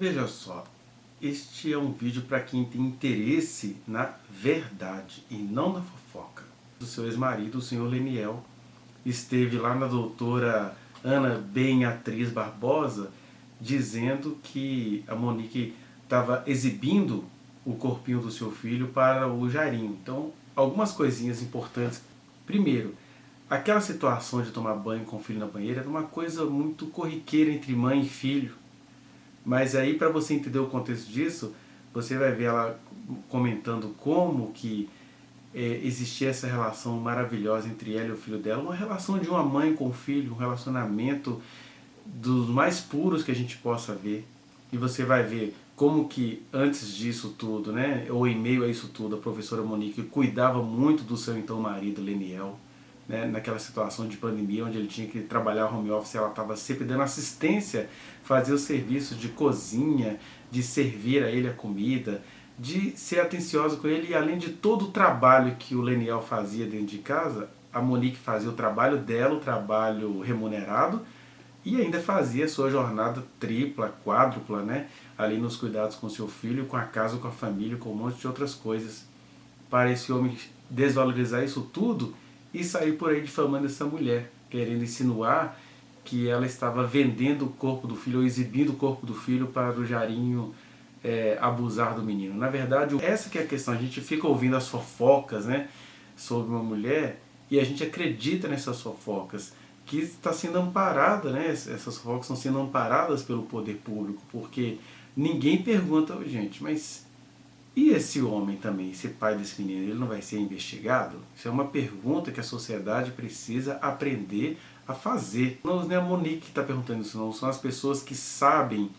Veja só, este é um vídeo para quem tem interesse na verdade e não na fofoca. O seu ex-marido, o senhor Leniel, esteve lá na doutora Ana Beatriz Barbosa dizendo que a Monique estava exibindo o corpinho do seu filho para o Jairinho. Então, algumas coisinhas importantes. Primeiro, aquela situação de tomar banho com o filho na banheira era uma coisa muito corriqueira entre mãe e filho. Mas aí, para você entender o contexto disso, você vai ver ela comentando como que existia essa relação maravilhosa entre ela e o filho dela, uma relação de uma mãe com o filho, um relacionamento dos mais puros que a gente possa ver. E você vai ver como que antes disso tudo, né, ou em meio a isso tudo, a professora Monique cuidava muito do seu então marido Leniel, né, naquela situação de pandemia onde ele tinha que trabalhar home office, ela estava sempre dando assistência, fazer o serviço de cozinha, de servir a ele a comida, de ser atenciosa com ele, e além de todo o trabalho que o Leniel fazia dentro de casa, a Monique fazia o trabalho dela, o trabalho remunerado, e ainda fazia a sua jornada tripla, quádrupla, né, ali nos cuidados com seu filho, com a casa, com a família, com um monte de outras coisas. Para esse homem desvalorizar isso tudo e sair por aí difamando essa mulher, querendo insinuar que ela estava vendendo o corpo do filho ou exibindo o corpo do filho para o Jairinho abusar do menino. Na verdade, essa que é a questão. A gente fica ouvindo as fofocas, né, sobre uma mulher e a gente acredita nessas fofocas, que está sendo amparada, né, essas fofocas estão sendo amparadas pelo poder público, porque ninguém pergunta, gente, mas e esse homem também, esse pai desse menino, ele não vai ser investigado? Isso é uma pergunta que a sociedade precisa aprender a fazer. Não é a Monique que está perguntando isso, não. São as pessoas que sabem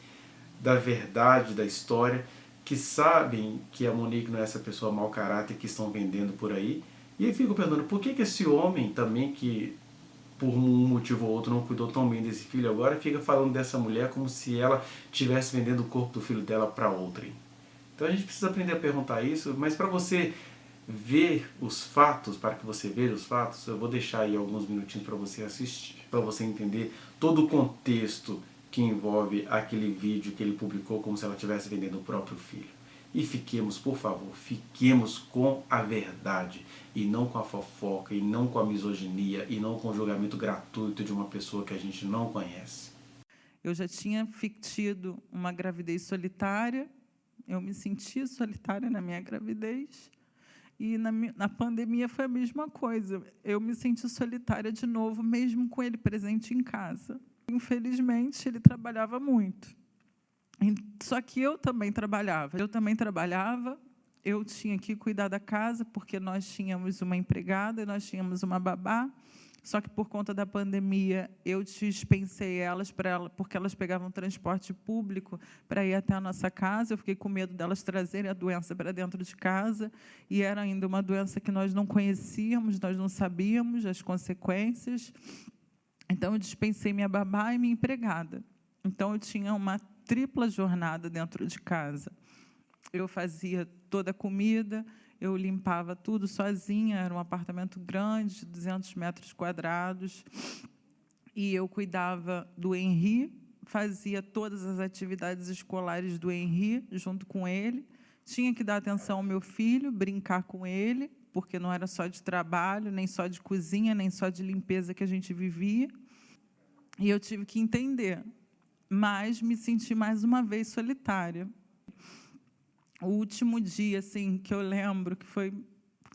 da verdade da história, que sabem que a Monique não é essa pessoa mau caráter que estão vendendo por aí. E aí fico perguntando, por que esse homem também, que por um motivo ou outro não cuidou tão bem desse filho, agora fica falando dessa mulher como se ela estivesse vendendo o corpo do filho dela para outrem? Então a gente precisa aprender a perguntar isso, mas para você ver os fatos, para que você veja os fatos, eu vou deixar aí alguns minutinhos para você assistir, para você entender todo o contexto que envolve aquele vídeo que ele publicou como se ela estivesse vendendo o próprio filho. E fiquemos, por favor, fiquemos com a verdade, e não com a fofoca, e não com a misoginia, e não com o julgamento gratuito de uma pessoa que a gente não conhece. Eu já tinha tido uma gravidez solitária, eu me senti solitária na minha gravidez, e na pandemia foi a mesma coisa. Eu me senti solitária de novo, mesmo com ele presente em casa. Infelizmente, ele trabalhava muito. Só que eu também trabalhava. Eu tinha que cuidar da casa, porque nós tínhamos uma empregada e nós tínhamos uma babá. Só que, por conta da pandemia, eu dispensei elas, porque elas pegavam transporte público para ir até a nossa casa. Eu fiquei com medo delas trazerem a doença para dentro de casa, e era ainda uma doença que nós não conhecíamos, nós não sabíamos as consequências. Então, eu dispensei minha babá e minha empregada. Então, eu tinha uma tripla jornada dentro de casa. Eu fazia toda a comida, eu limpava tudo sozinha, era um apartamento grande, de 200 metros quadrados, e eu cuidava do Henri, fazia todas as atividades escolares do Henri, junto com ele, tinha que dar atenção ao meu filho, brincar com ele, porque não era só de trabalho, nem só de cozinha, nem só de limpeza que a gente vivia, e eu tive que entender, mas me senti mais uma vez solitária. O último dia, assim, que eu lembro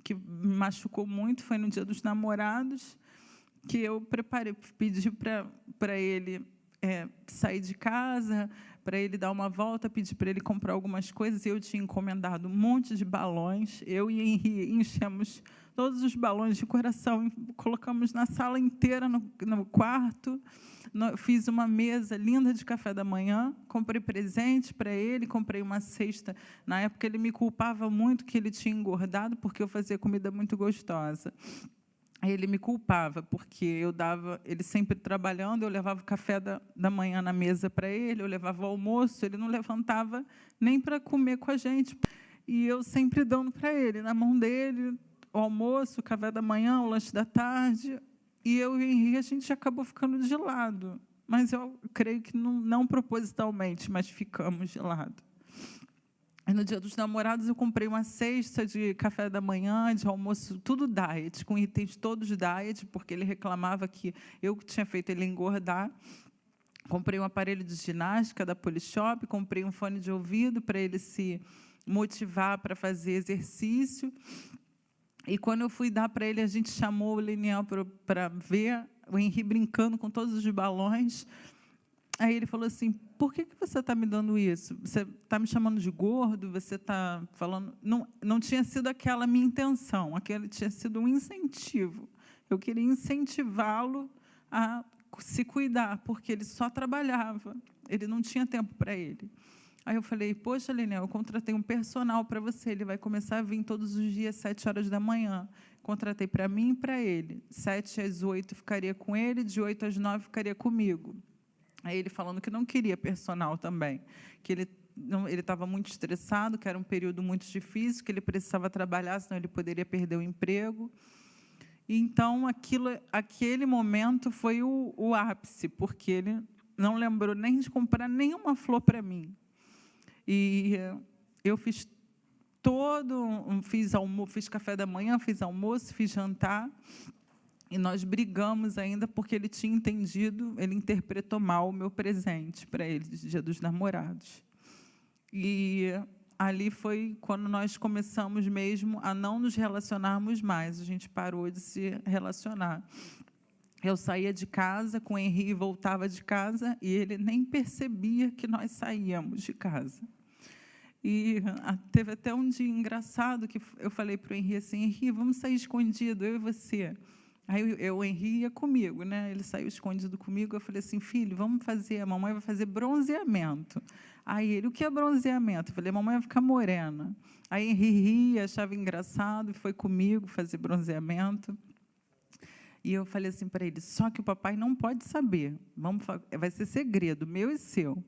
que me machucou muito foi no Dia dos Namorados, que eu pedi para ele sair de casa, para ele dar uma volta, pedi para ele comprar algumas coisas, e eu tinha encomendado um monte de balões. Eu e Henri enchemos todos os balões de coração, colocamos na sala inteira, no quarto. Fiz uma mesa linda de café da manhã, comprei presente para ele, comprei uma cesta. Na época, ele me culpava muito que ele tinha engordado, porque eu fazia comida muito gostosa. Ele me culpava, porque ele sempre trabalhando, eu levava o café da manhã na mesa para ele, eu levava o almoço, ele não levantava nem para comer com a gente. E eu sempre dando para ele, na mão dele, o almoço, o café da manhã, o lanche da tarde. E eu e o Henri, a gente acabou ficando de lado. mas eu creio que não propositalmente, mas ficamos de lado. E no Dia dos Namorados, eu comprei uma cesta de café da manhã, de almoço, tudo diet, com itens todos diet, porque ele reclamava que eu tinha feito ele engordar. Comprei um aparelho de ginástica da Polishop, comprei um fone de ouvido para ele se motivar para fazer exercício. E, quando eu fui dar para ele, a gente chamou o Leniel para ver o Henri brincando com todos os balões. Aí ele falou assim: por que você está me dando isso? Você está me chamando de gordo? Você está falando... Não tinha sido aquela a minha intenção, aquele tinha sido um incentivo. Eu queria incentivá-lo a se cuidar, porque ele só trabalhava, ele não tinha tempo para ele. Aí eu falei: poxa, Leniel, eu contratei um personal para você, ele vai começar a vir todos os dias, 7 horas da manhã. Contratei para mim e para ele. 7 às 8 ficaria com ele, de 8 às 9 ficaria comigo. Aí ele falando que não queria personal também, que ele estava muito estressado, que era um período muito difícil, que ele precisava trabalhar, senão ele poderia perder o emprego. E, então, aquele momento foi o ápice, porque ele não lembrou nem de comprar nenhuma flor para mim. E eu fiz fiz café da manhã, fiz almoço, fiz jantar. E nós brigamos ainda porque ele tinha entendido, ele interpretou mal o meu presente para ele, de Dia dos Namorados. E ali foi quando nós começamos mesmo a não nos relacionarmos mais, a gente parou de se relacionar. Eu saía de casa com o Henri e voltava de casa, e ele nem percebia que nós saíamos de casa. E teve até um dia engraçado que eu falei para o Henri assim: Henri, vamos sair escondido, eu e você. Aí o Henri ia comigo, né? Ele saiu escondido comigo. Eu falei assim: filho, vamos fazer, a mamãe vai fazer bronzeamento. Aí ele: o que é bronzeamento? Eu falei: a mamãe vai ficar morena. Aí Henri ria, achava engraçado, e foi comigo fazer bronzeamento. E eu falei assim para ele: só que o papai não pode saber, vai ser segredo, meu e seu.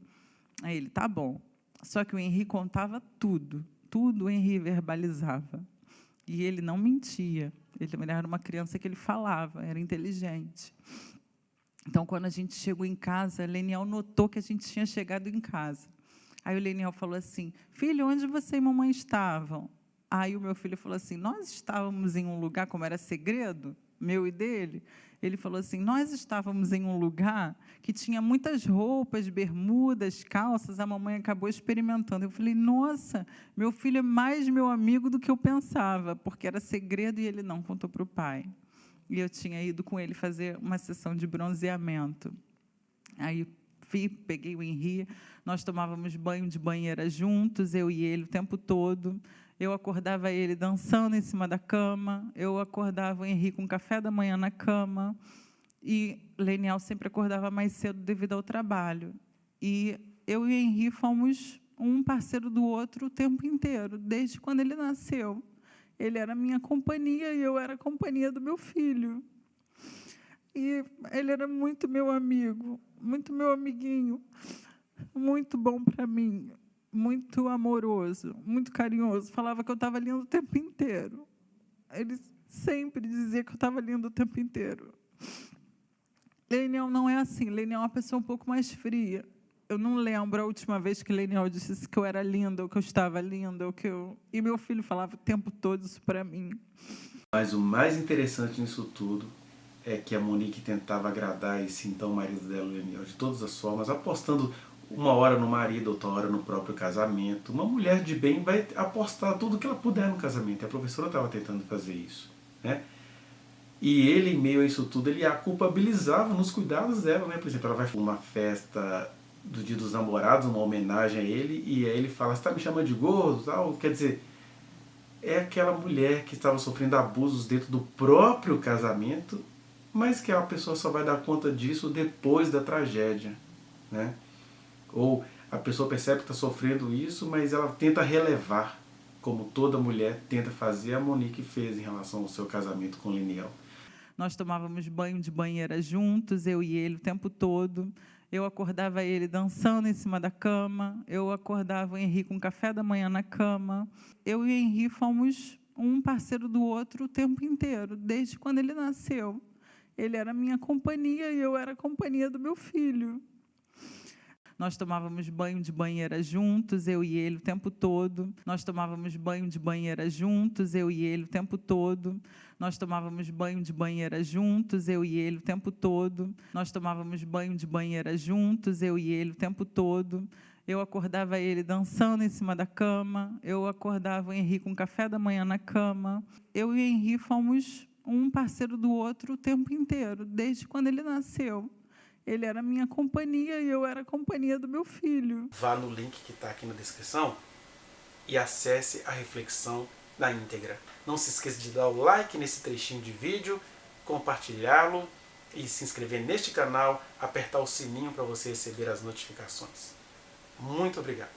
Aí ele: tá bom. Só que o Henri contava tudo o Henri verbalizava. E ele não mentia. Ele era uma criança que ele falava, era inteligente. Então, quando a gente chegou em casa, Leniel notou que a gente tinha chegado em casa. Aí o Leniel falou assim: filho, onde você e mamãe estavam? Aí o meu filho falou assim: nós estávamos em um lugar, como era segredo, meu e dele. Ele falou assim: nós estávamos em um lugar que tinha muitas roupas, bermudas, calças, a mamãe acabou experimentando. Eu falei: nossa, meu filho é mais meu amigo do que eu pensava, porque era segredo e ele não contou para o pai. E eu tinha ido com ele fazer uma sessão de bronzeamento. Aí peguei o Henri, nós tomávamos banho de banheira juntos, eu e ele, o tempo todo. Eu acordava ele dançando em cima da cama, eu acordava o Henri com café da manhã na cama, e Leniel sempre acordava mais cedo devido ao trabalho. E eu e o Henri fomos um parceiro do outro o tempo inteiro, desde quando ele nasceu. Ele era minha companhia e eu era a companhia do meu filho. E ele era muito meu amigo, muito meu amiguinho, muito bom para mim, muito amoroso, muito carinhoso. Falava que eu estava linda o tempo inteiro. Ele sempre dizia que eu estava linda o tempo inteiro. Leniel não é assim. Leniel é uma pessoa um pouco mais fria. Eu não lembro a última vez que Leniel disse que eu era linda, ou que eu estava linda, ou que eu... E meu filho falava o tempo todo isso para mim. Mas o mais interessante nisso tudo é que a Monique tentava agradar esse então marido dela, o Leniel, de todas as formas, apostando uma hora no marido, outra hora no próprio casamento. Uma mulher de bem vai apostar tudo que ela puder no casamento. E a professora estava tentando fazer isso, né? E ele, em meio a isso tudo, ele a culpabilizava nos cuidados dela, né? Por exemplo, ela vai para uma festa do Dia dos Namorados, uma homenagem a ele, e aí ele fala: você está me chamando de gordo? Tal. Quer dizer, é aquela mulher que estava sofrendo abusos dentro do próprio casamento, mas que a pessoa só vai dar conta disso depois da tragédia, né? Ou a pessoa percebe que está sofrendo isso, mas ela tenta relevar, como toda mulher tenta fazer. A Monique fez em relação ao seu casamento com Leniel. Nós tomávamos banho de banheira juntos, eu e ele, o tempo todo. Eu acordava ele dançando em cima da cama, eu acordava o Henri com café da manhã na cama. Eu e o Henri fomos um parceiro do outro o tempo inteiro, desde quando ele nasceu. Ele era a minha companhia e eu era a companhia do meu filho. Nós tomávamos banho de banheira juntos, eu e ele o tempo todo. Nós tomávamos banho de banheira juntos, eu e ele o tempo todo. Nós tomávamos banho de banheira juntos, eu e ele o tempo todo. Nós tomávamos banho de banheira juntos, eu e ele o tempo todo. Eu acordava ele dançando em cima da cama. Eu acordava o Henri com café da manhã na cama. Eu e o Henri fomos um parceiro do outro o tempo inteiro, desde quando ele nasceu. Ele era a minha companhia e eu era a companhia do meu filho. Vá no link que está aqui na descrição e acesse a reflexão na íntegra. Não se esqueça de dar o like nesse trechinho de vídeo, compartilhá-lo e se inscrever neste canal, apertar o sininho para você receber as notificações. Muito obrigado.